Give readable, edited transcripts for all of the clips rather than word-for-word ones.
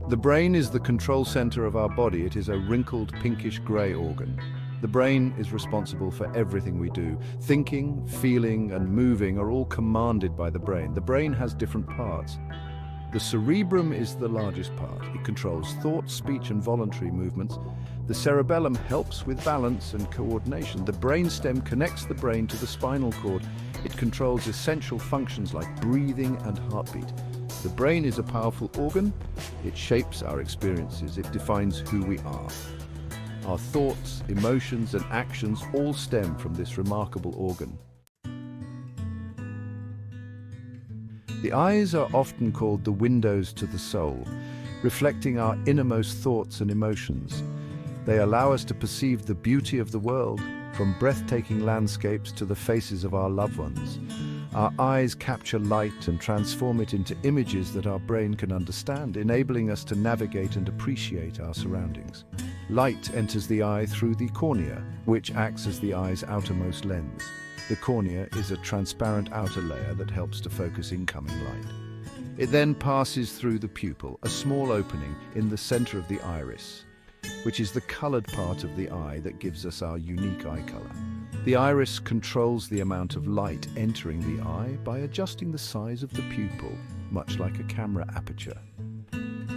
The brain is the control center of our body. It is a wrinkled pinkish-gray organ. The brain is responsible for everything we do. Thinking, feeling, and moving are all commanded by the brain. The brain has different parts. The cerebrum is the largest part. It controls thought, speech, and voluntary movements. The cerebellum helps with balance and coordination. The brainstem connects the brain to the spinal cord. It controls essential functions like breathing and heartbeat. The brain is a powerful organ. It shapes our experiences. It defines who we are. Our thoughts, emotions, and actions all stem from this remarkable organ. The eyes are often called the windows to the soul, reflecting our innermost thoughts and emotions. They allow us to perceive the beauty of the world, from breathtaking landscapes to the faces of our loved ones. Our eyes capture light and transform it into images that our brain can understand, enabling us to navigate and appreciate our surroundings. Light enters the eye through the cornea, which acts as the eye's outermost lens. The cornea is a transparent outer layer that helps to focus incoming light. It then passes through the pupil, a small opening in the center of the iris, which is the colored part of the eye that gives us our unique eye color. The iris controls the amount of light entering the eye by adjusting the size of the pupil, much like a camera aperture.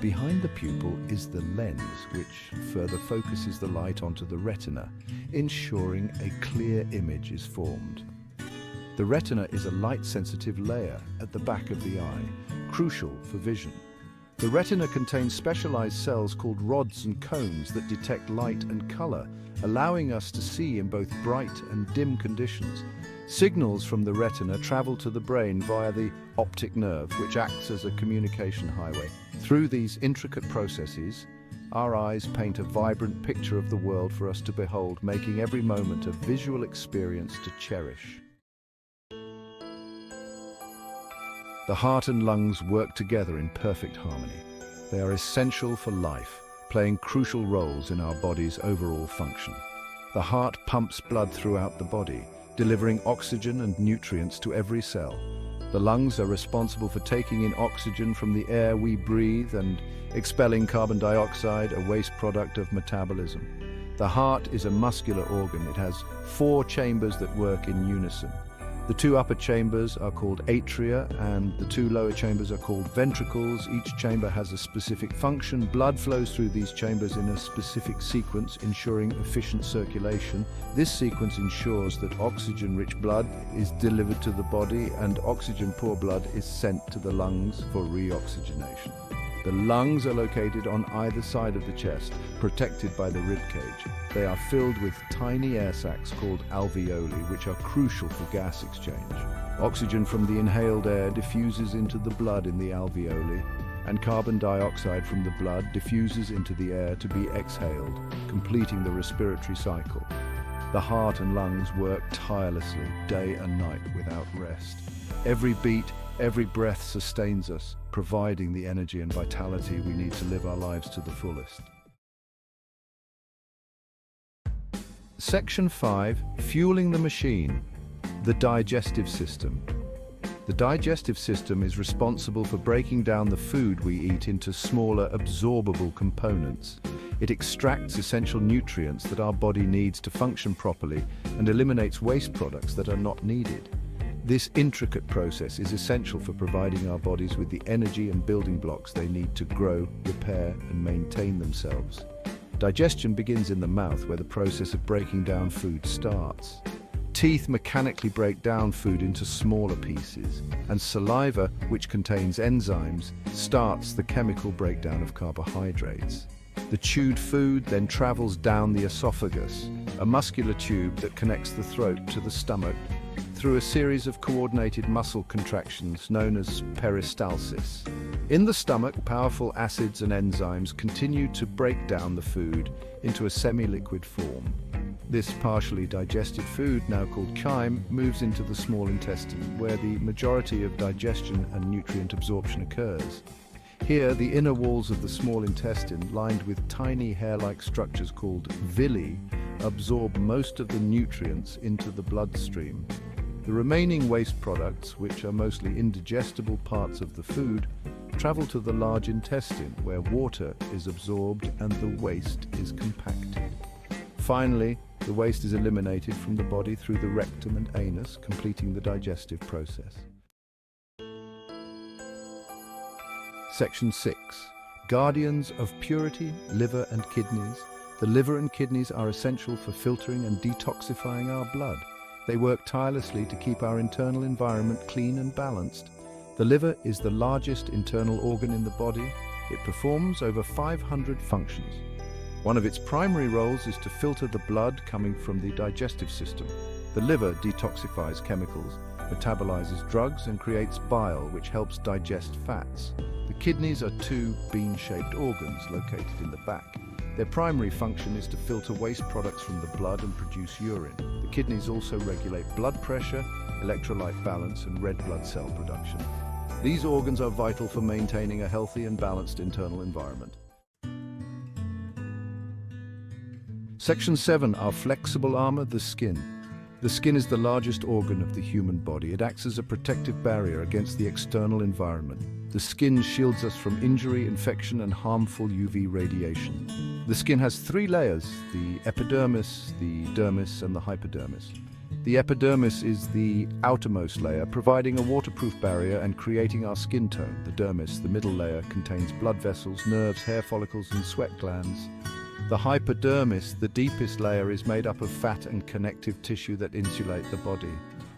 Behind the pupil is the lens, which further focuses the light onto the retina, ensuring a clear image is formed. The retina is a light-sensitive layer at the back of the eye, crucial for vision. The retina contains specialized cells called rods and cones that detect light and color, allowing us to see in both bright and dim conditions. Signals from the retina travel to the brain via the optic nerve, which acts as a communication highway. Through these intricate processes, our eyes paint a vibrant picture of the world for us to behold, making every moment a visual experience to cherish. The heart and lungs work together in perfect harmony. They are essential for life, playing crucial roles in our body's overall function. The heart pumps blood throughout the body, delivering oxygen and nutrients to every cell. The lungs are responsible for taking in oxygen from the air we breathe and expelling carbon dioxide, a waste product of metabolism. The heart is a muscular organ. It has 4 chambers that work in unison. The 2 upper chambers are called atria and the 2 lower chambers are called ventricles. Each chamber has a specific function. Blood flows through these chambers in a specific sequence, ensuring efficient circulation. This sequence ensures that oxygen-rich blood is delivered to the body and oxygen-poor blood is sent to the lungs for reoxygenation. The lungs are located on either side of the chest, protected by the rib cage. They are filled with tiny air sacs called alveoli, which are crucial for gas exchange. Oxygen from the inhaled air diffuses into the blood in the alveoli, and carbon dioxide from the blood diffuses into the air to be exhaled, completing the respiratory cycle. The heart and lungs work tirelessly, day and night, without rest. Every beat, every breath sustains us, providing the energy and vitality we need to live our lives to the fullest. Section 5, Fueling the Machine, the digestive system. The digestive system is responsible for breaking down the food we eat into smaller, absorbable components. It extracts essential nutrients that our body needs to function properly and eliminates waste products that are not needed. This intricate process is essential for providing our bodies with the energy and building blocks they need to grow, repair, and maintain themselves. Digestion begins in the mouth, where the process of breaking down food starts. Teeth mechanically break down food into smaller pieces, and saliva, which contains enzymes, starts the chemical breakdown of carbohydrates. The chewed food then travels down the esophagus, a muscular tube that connects the throat to the stomach, through a series of coordinated muscle contractions known as peristalsis. In the stomach, powerful acids and enzymes continue to break down the food into a semi-liquid form. This partially digested food, now called chyme, moves into the small intestine, where the majority of digestion and nutrient absorption occurs. Here, the inner walls of the small intestine, lined with tiny hair-like structures called villi, absorb most of the nutrients into the bloodstream. The remaining waste products, which are mostly indigestible parts of the food, travel to the large intestine, where water is absorbed and the waste is compacted. Finally, the waste is eliminated from the body through the rectum and anus, completing the digestive process. Section 6. Guardians of purity, liver and kidneys. The liver and kidneys are essential for filtering and detoxifying our blood. They work tirelessly to keep our internal environment clean and balanced. The liver is the largest internal organ in the body. It performs over 500 functions. One of its primary roles is to filter the blood coming from the digestive system. The liver detoxifies chemicals, metabolizes drugs, and creates bile, which helps digest fats. The kidneys are two bean-shaped organs located in the back. Their primary function is to filter waste products from the blood and produce urine. The kidneys also regulate blood pressure, electrolyte balance, and red blood cell production. These organs are vital for maintaining a healthy and balanced internal environment. Section 7. Our flexible armor, the skin. The skin is the largest organ of the human body. It acts as a protective barrier against the external environment. The skin shields us from injury, infection, and harmful UV radiation. The skin has 3 layers: the epidermis, the dermis, and the hypodermis. The epidermis is the outermost layer, providing a waterproof barrier and creating our skin tone. The dermis, the middle layer, contains blood vessels, nerves, hair follicles, and sweat glands. The hypodermis, the deepest layer, is made up of fat and connective tissue that insulate the body.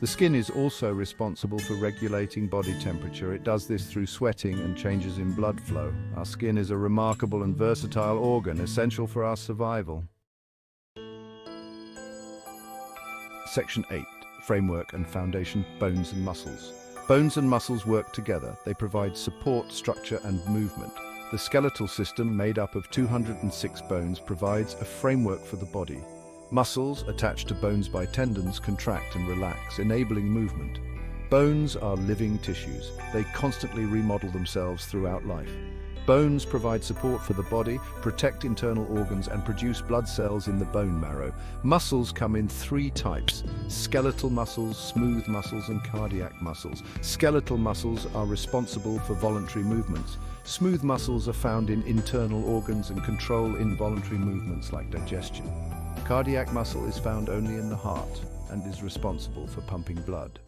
The skin is also responsible for regulating body temperature. It does this through sweating and changes in blood flow. Our skin is a remarkable and versatile organ, essential for our survival. Section 8. Framework and foundation, bones and muscles. Bones and muscles work together. They provide support, structure, and movement. The skeletal system, made up of 206 bones, provides a framework for the body. Muscles, attached to bones by tendons, contract and relax, enabling movement. Bones are living tissues. They constantly remodel themselves throughout life. Bones provide support for the body, protect internal organs, and produce blood cells in the bone marrow. Muscles come in 3 types: skeletal muscles, smooth muscles, and cardiac muscles. Skeletal muscles are responsible for voluntary movements. Smooth muscles are found in internal organs and control involuntary movements like digestion. Cardiac muscle is found only in the heart and is responsible for pumping blood.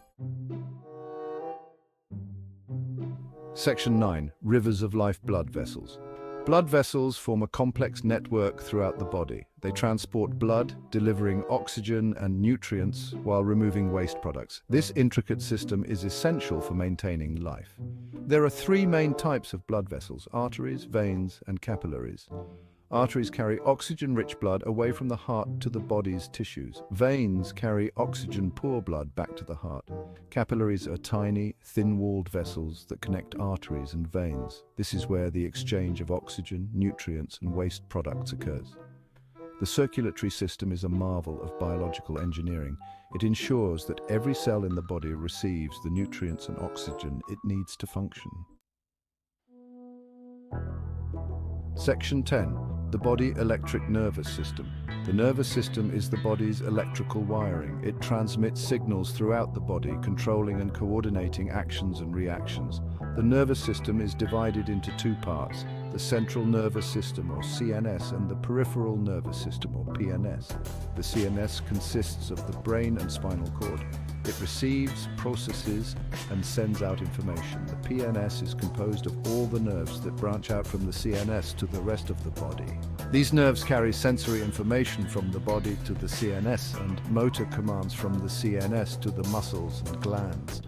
Section 9. Rivers of life, blood vessels. Blood vessels form a complex network throughout the body. They transport blood, delivering oxygen and nutrients while removing waste products. This intricate system is essential for maintaining life. There are 3 main types of blood vessels: arteries, veins, and capillaries. Arteries carry oxygen-rich blood away from the heart to the body's tissues. Veins carry oxygen-poor blood back to the heart. Capillaries are tiny, thin-walled vessels that connect arteries and veins. This is where the exchange of oxygen, nutrients, and waste products occurs. The circulatory system is a marvel of biological engineering. It ensures that every cell in the body receives the nutrients and oxygen it needs to function. Section 10. The body electric nervous system. The nervous system is the body's electrical wiring. It transmits signals throughout the body, controlling and coordinating actions and reactions. The nervous system is divided into 2 parts: the central nervous system, or CNS, and the peripheral nervous system, or PNS. The CNS consists of the brain and spinal cord. It receives, processes, and sends out information. The PNS is composed of all the nerves that branch out from the CNS to the rest of the body. These nerves carry sensory information from the body to the CNS and motor commands from the CNS to the muscles and glands.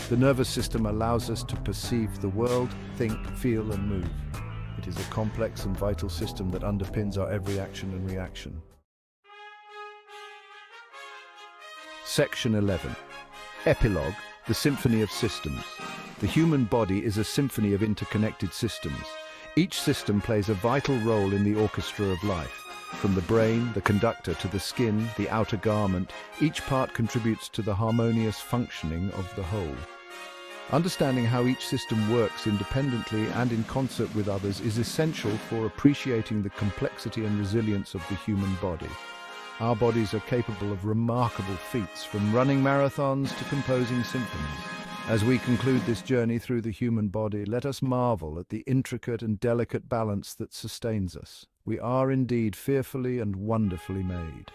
The nervous system allows us to perceive the world, think, feel, and move. It is a complex and vital system that underpins our every action and reaction. Section 11. Epilogue, the symphony of systems. The human body is a symphony of interconnected systems. Each system plays a vital role in the orchestra of life. From the brain, the conductor, to the skin, the outer garment, each part contributes to the harmonious functioning of the whole. Understanding how each system works independently and in concert with others is essential for appreciating the complexity and resilience of the human body. Our bodies are capable of remarkable feats, from running marathons to composing symphonies. As we conclude this journey through the human body, let us marvel at the intricate and delicate balance that sustains us. We are indeed fearfully and wonderfully made.